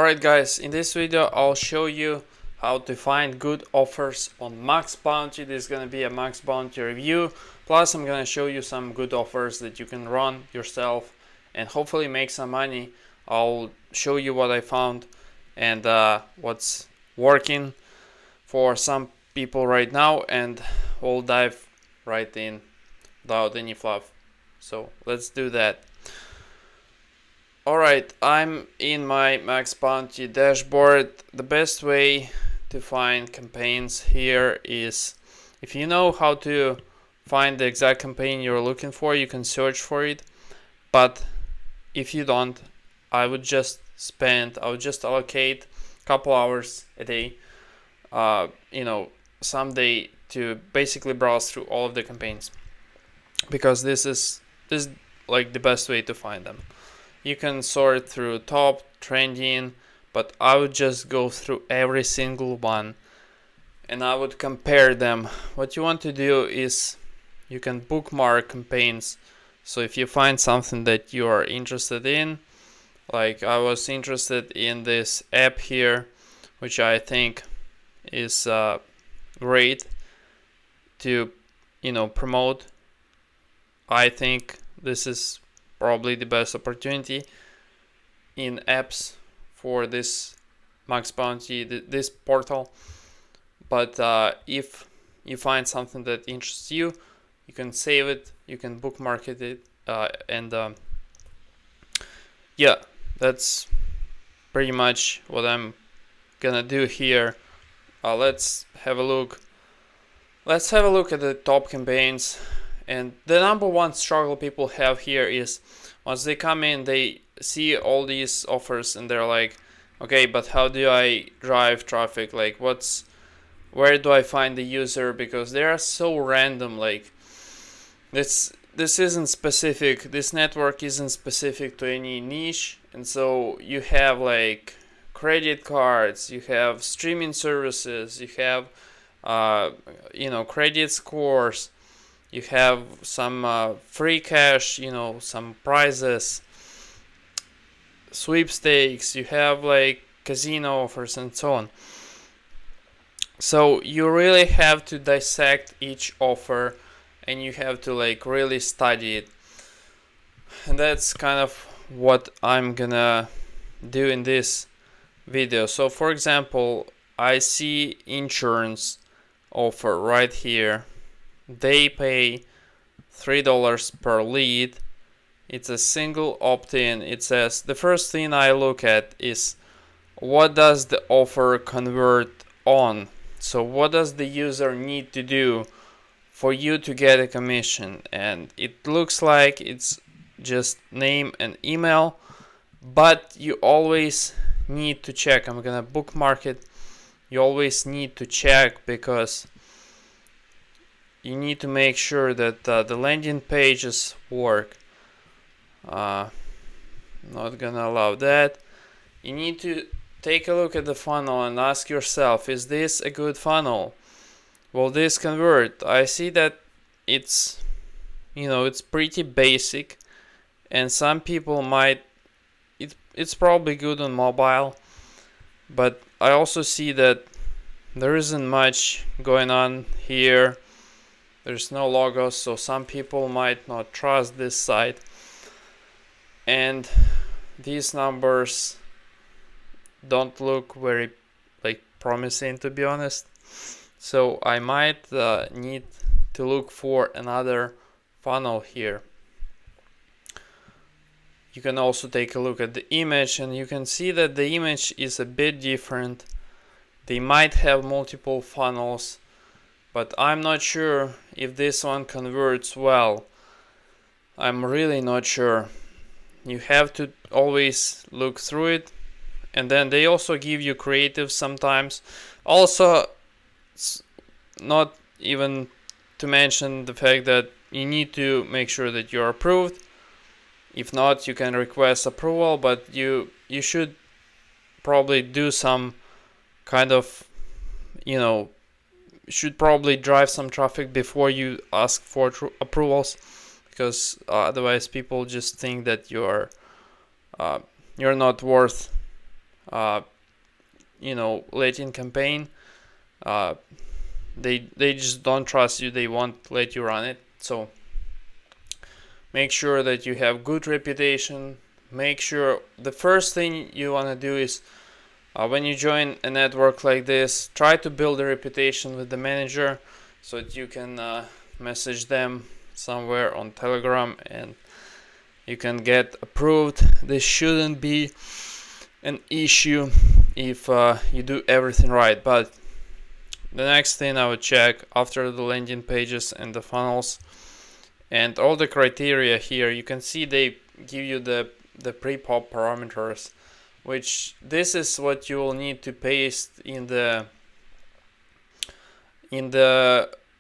Alright guys, in this video I'll show you how to find good offers on MaxBounty. This is going to be a MaxBounty review, plus I'm going to show you some good offers that you can run yourself and hopefully make some money. I'll show you what I found and what's working for some people right now, and we'll dive right in without any fluff. So let's do that. Alright, I'm in my MaxBounty dashboard. The best way to find campaigns here is, if you know how to find the exact campaign you're looking for, you can search for it. But if you don't, I would just allocate a couple hours a day, some day, to basically browse through all of the campaigns, because this is like the best way to find them. You can sort through top, trending, but I would just go through every single one and I would compare them. What you want to do is you can bookmark campaigns. So if you find something that you are interested in, like I was interested in this app here, which I think is great to promote. I think this is probably the best opportunity in apps for this MaxBounty, this portal. But if you find something that interests you, you can save it, you can bookmark it, and yeah, that's pretty much what I'm gonna do here. Let's have a look. Let's have a look at the top campaigns. And the number one struggle people have here is, once they come in, they see all these offers and they're like, okay, but how do I drive traffic? Like, where do I find the user? Because they are so random. Like, this isn't specific. This network isn't specific to any niche. And so you have like credit cards, you have streaming services, you have credit scores. You have some free cash, some prizes, sweepstakes, you have like casino offers and so on. So you really have to dissect each offer and you have to like really study it. And that's kind of what I'm gonna do in this video. So for example, I see insurance offer right here. They pay $3 per lead. It's a single opt-in. It says the first thing I look at is, what does the offer convert on? So what does the user need to do for you to get a commission? And it looks like it's just name and email, but you always need to check. I'm gonna bookmark it. You always need to check, because you need to make sure that the landing pages work. Not gonna allow that. You need to take a look at the funnel and ask yourself, is this a good funnel? Will this convert? I see that it's pretty basic, and some people might, it's probably good on mobile, but I also see that there isn't much going on here. There's no logos, so some people might not trust this site. And these numbers don't look very promising, to be honest. So I might need to look for another funnel here. You can also take a look at the image, and you can see that the image is a bit different. They might have multiple funnels, but I'm not sure if this one converts well. I'm really not sure. You have to always look through it. And then they also give you creative sometimes. Also, not even to mention the fact that you need to make sure that you're approved. If not, you can request approval, but you should probably do some kind of, should probably drive some traffic before you ask for approvals, because otherwise people just think that you're not worth letting campaign. They just don't trust you. They won't let you run it. So make sure that you have good reputation. Make sure the first thing you want to do is when you join a network like this, try to build a reputation with the manager so that you can message them somewhere on Telegram and you can get approved. This shouldn't be an issue if you do everything right. But the next thing I would check after the landing pages and the funnels and all the criteria here, you can see they give you the pre-pop parameters, which this is what you will need to paste in the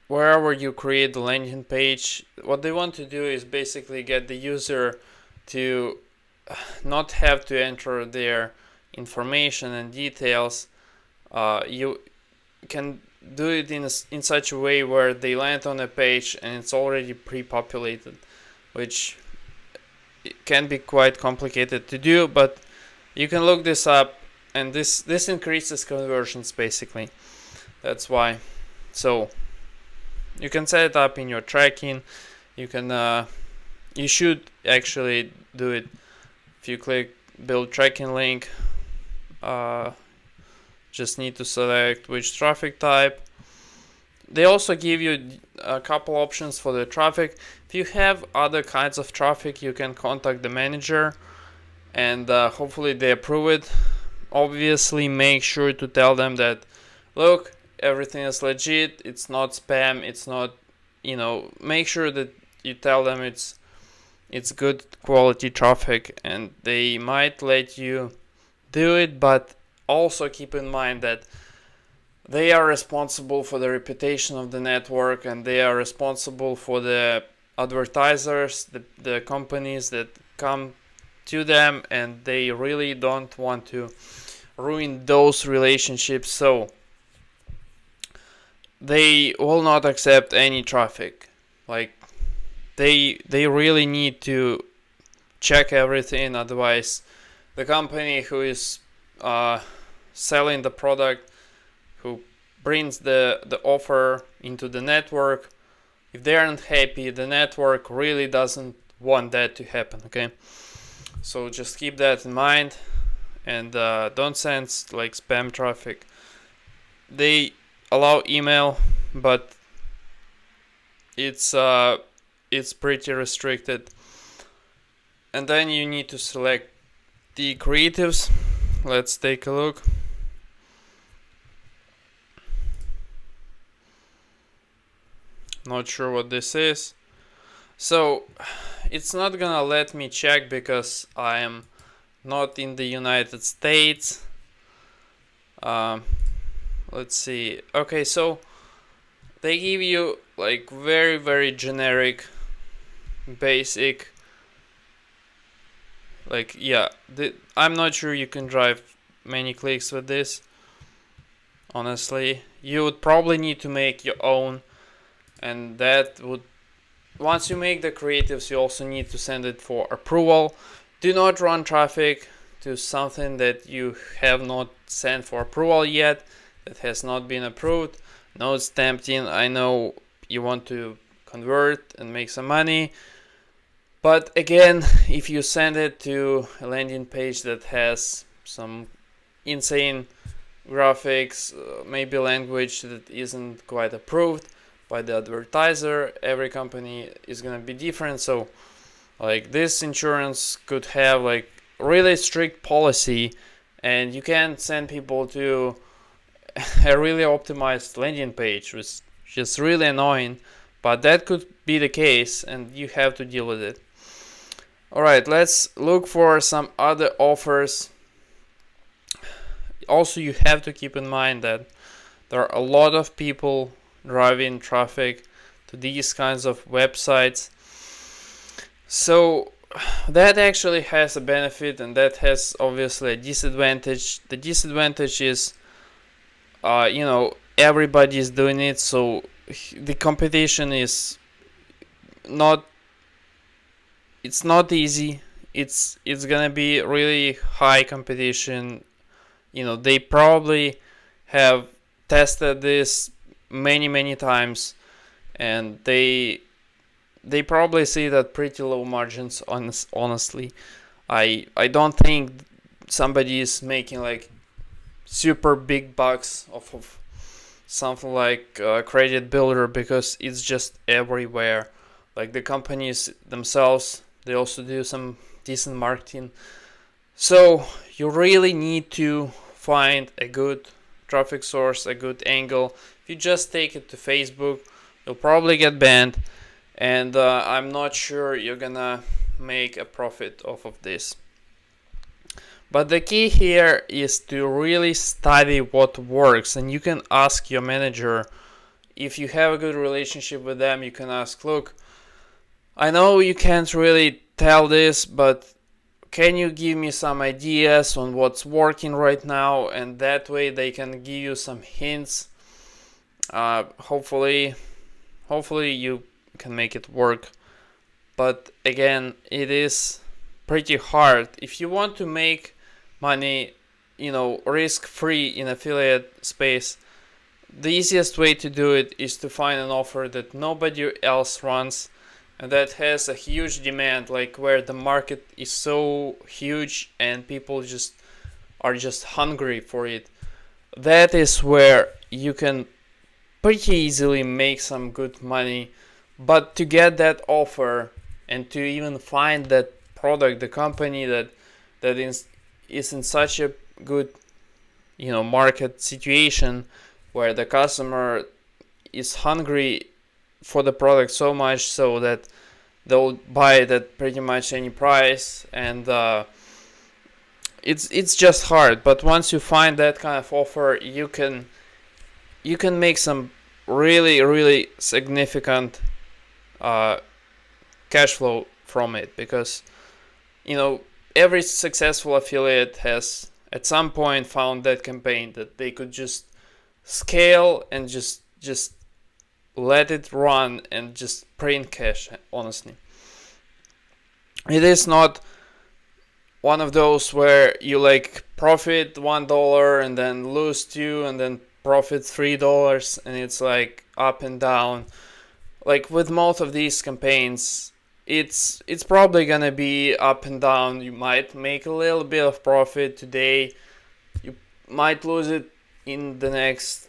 wherever you create the landing page. What they want to do is basically get the user to not have to enter their information and details. You can do it in such a way where they land on a page and it's already pre-populated, which can be quite complicated to do, but you can look this up, and this increases conversions basically. That's why. So you can set it up in your tracking. You can you should actually do it if you click build tracking link. Just need to select which traffic type. They also give you a couple options for the traffic. If you have other kinds of traffic, you can contact the manager and hopefully they approve it. Obviously make sure to tell them that, look, everything is legit, it's not spam, it's not, make sure that you tell them it's good quality traffic, and they might let you do it. But also keep in mind that they are responsible for the reputation of the network, and they are responsible for the advertisers, the companies that come to them, and they really don't want to ruin those relationships. So they will not accept any traffic. Like they really need to check everything, otherwise the company who is selling the product, who brings the offer into the network, if they aren't happy, the network really doesn't want that to happen. Okay, so just keep that in mind, and don't send like spam traffic. They allow email, but it's pretty restricted. And then you need to select the creatives. Let's take a look. Not sure what this is. So it's not gonna let me check because I am not in the United States. Let's see. Okay, so they give you like very, very generic, basic, like, yeah, I'm not sure you can drive many clicks with this. Honestly, you would probably need to make your own, and that would, once you make the creatives, you also need to send it for approval. Do not run traffic to something that you have not sent for approval yet, that has not been approved. No, it's tempting. I know you want to convert and make some money, but again, if you send it to a landing page that has some insane graphics, maybe language that isn't quite approved by the advertiser, every company is gonna be different. So like this insurance could have like really strict policy, and you can't send people to a really optimized landing page, which is just really annoying, but that could be the case and you have to deal with it. Alright, let's look for some other offers. Also, you have to keep in mind that there are a lot of people driving traffic to these kinds of websites. So that actually has a benefit, and that has obviously a disadvantage. The disadvantage is everybody is doing it, so the competition is not, it's not easy. It's gonna be really high competition They probably have tested this many times, and they probably see that pretty low margins. Honestly, I don't think somebody is making like super big bucks off of something like credit builder, because it's just everywhere. Like the companies themselves, they also do some decent marketing. So you really need to find a good traffic source, a good angle. If you just take it to Facebook, you'll probably get banned, and I'm not sure you're gonna make a profit off of this. But the key here is to really study what works, and you can ask your manager. If you have a good relationship with them, you can ask, look, I know you can't really tell this, but can you give me some ideas on what's working right now? And that way they can give you some hints. Hopefully you can make it work. But again, it is pretty hard. If you want to make money, risk-free in affiliate space, the easiest way to do it is to find an offer that nobody else runs and that has a huge demand, like where the market is so huge and people are just hungry for it. That is where you can pretty easily make some good money. But to get that offer and to even find that product, the company that is in such a good market situation where the customer is hungry for the product so much so that they'll buy it at pretty much any price, and it's just hard. But once you find that kind of offer, you can make some really significant cash flow from it, because every successful affiliate has at some point found that campaign that they could just scale and just let it run and just print cash. Honestly, it is not one of those where you like profit $1 and then lose $2 and then profit $3, and it's like up and down. Like with most of these campaigns, it's probably gonna be up and down. You might make a little bit of profit today, you might lose it in the next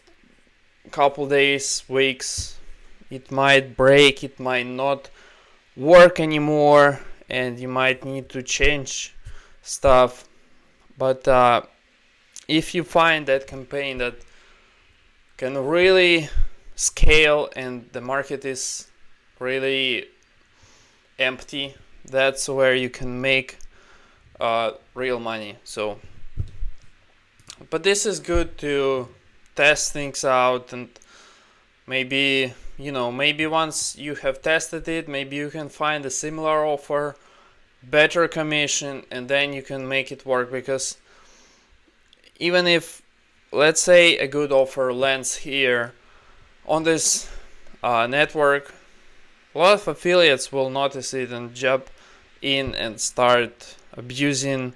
couple days, weeks. It might break, it might not work anymore, and you might need to change stuff. But if you find that campaign that can really scale and the market is really empty, that's where you can make real money. So, but this is good to test things out, and maybe once you have tested it, maybe you can find a similar offer, better commission, and then you can make it work. Because even if, let's say, a good offer lands here on this network, a lot of affiliates will notice it and jump in and start abusing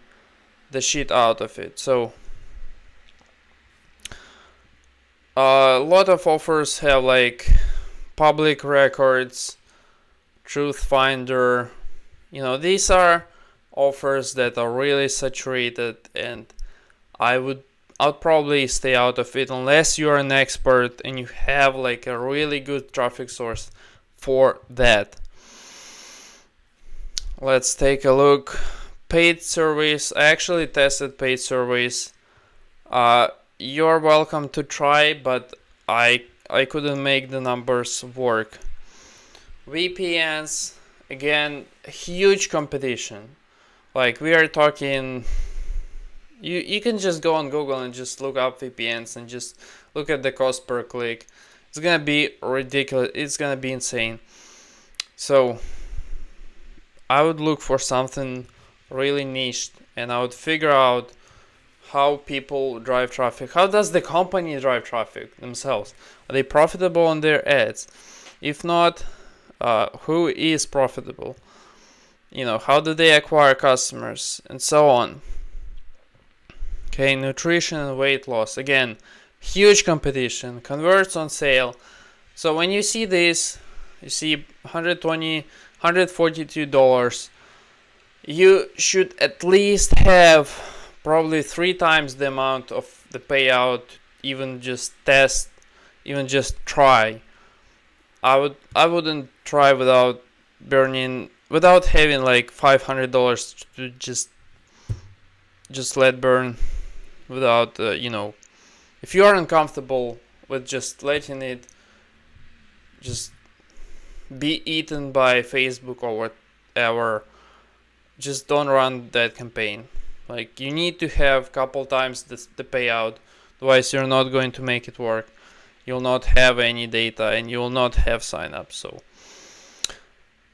the shit out of it. So a lot of offers have like public records, truth finder. These are offers that are really saturated, and I'd probably stay out of it unless you're an expert and you have like a really good traffic source for that. Let's take a look. Paid surveys. I actually tested paid surveys. You're welcome to try, but I couldn't make the numbers work. VPNs, again, huge competition. Like we are talking, you can just go on Google and just look up VPNs and just look at the cost per click. It's gonna be ridiculous. It's gonna be insane. So I would look for something really niche, and I would figure out how people drive traffic. How does the company drive traffic themselves? Are they profitable on their ads? If not, who is profitable? How do they acquire customers, and so on. Okay, nutrition and weight loss. Again, huge competition, converts on sale. So when you see this, you see $120, $142, you should at least have probably 3 times the amount of the payout, even just test, even just try. I wouldn't try without having like $500 to just let burn without if you are uncomfortable with just letting it just be eaten by Facebook or whatever, just don't run that campaign. Like, you need to have couple times the payout, otherwise you're not going to make it work. You'll not have any data and you will not have signups. So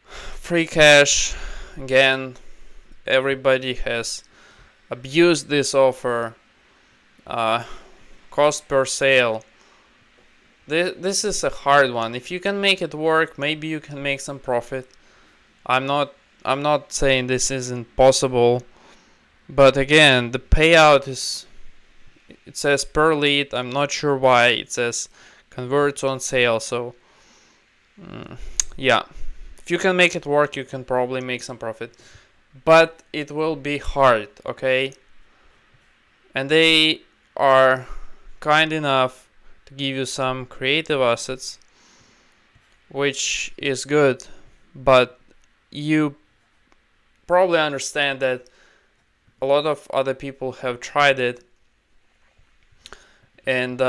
free cash, again, everybody has abused this offer. Cost per sale, this is a hard one. If you can make it work, maybe you can make some profit. I'm not saying this isn't possible, but again, the payout it says per lead. I'm not sure why it says converts on sale. So yeah, if you can make it work, you can probably make some profit, but it will be hard. Okay, and they are kind enough to give you some creative assets, which is good, but you probably understand that a lot of other people have tried it, and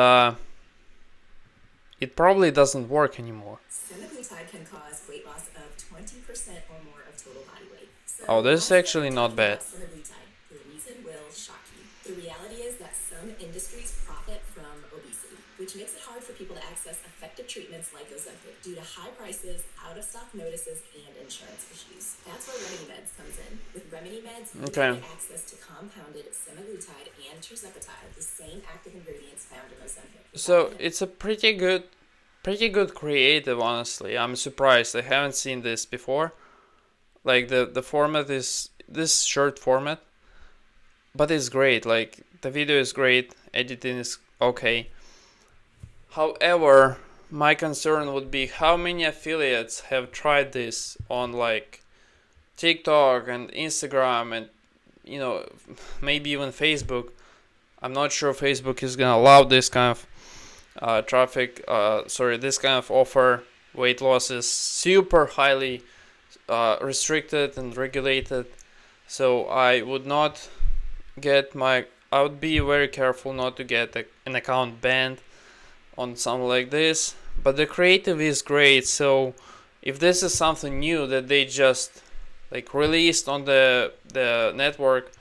it probably doesn't work anymore. Semaglutide can cause weight loss of 20% or more of total body weight. So oh, this is actually not bad. Semaglutide, the reason will shock you. The reality is that some industries profit from obesity, which makes it hard for people to access effective treatments like Ozempic due to high prices, out-of-stock notices, and insurance issues. That's where Remedy Meds comes in. With Remedy Meds, you get access to compounded semaglutide and tirzepatide, the same active ingredients found in Ozempic. So it's a pretty good creative, honestly. I'm surprised. I haven't seen this before. Like, the format is this short format, but it's great. Like, the video is great, editing is okay. However, my concern would be how many affiliates have tried this on like TikTok and Instagram and maybe even Facebook. I'm not sure Facebook is gonna allow this kind of this kind of offer. Weight loss is super highly restricted and regulated, so I would be very careful not to get an account banned on something like this. But the creative is great, so if this is something new that they just like released on the network,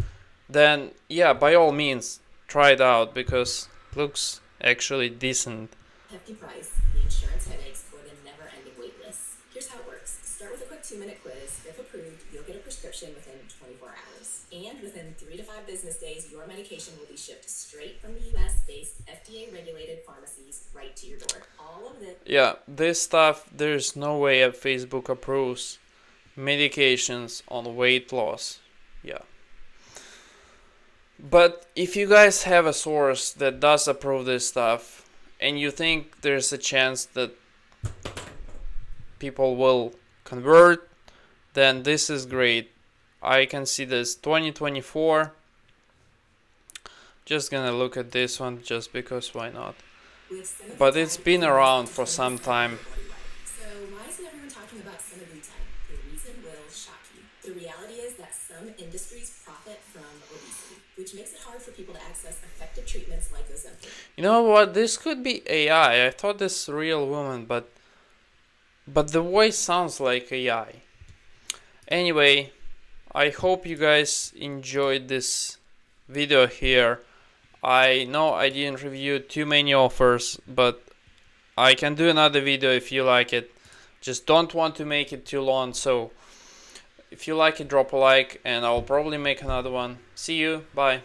then yeah, by all means try it out, because it looks actually decent. Hefty price, the insurance headaches, or the never-ending wait lists. Here's how it works. Start with a quick 2-minute quiz. If approved, you'll get a prescription within 24 hours. And within 3 to 5 business days, your medication will be shipped straight from the US-based FDA-regulated pharmacies right to your door. All of this. Yeah, this stuff, there's no way Facebook approves medications on weight loss. Yeah. But if you guys have a source that does approve this stuff, and you think there's a chance that people will convert, then this is great. I can see this 2024. Just gonna look at this one just because why not? But it's been around for some time. So why isn't everyone talking about semaglutide? The reason will shock you. The reality is that some industries profit from obesity, which makes it hard for people to access effective treatments like Ozempic. You know what? This could be AI. I thought this real woman, but the voice sounds like AI. Anyway, I hope you guys enjoyed this video here. I know I didn't review too many offers, but I can do another video if you like it. Just don't want to make it too long, so if you like it, drop a like and I'll probably make another one. See you, bye.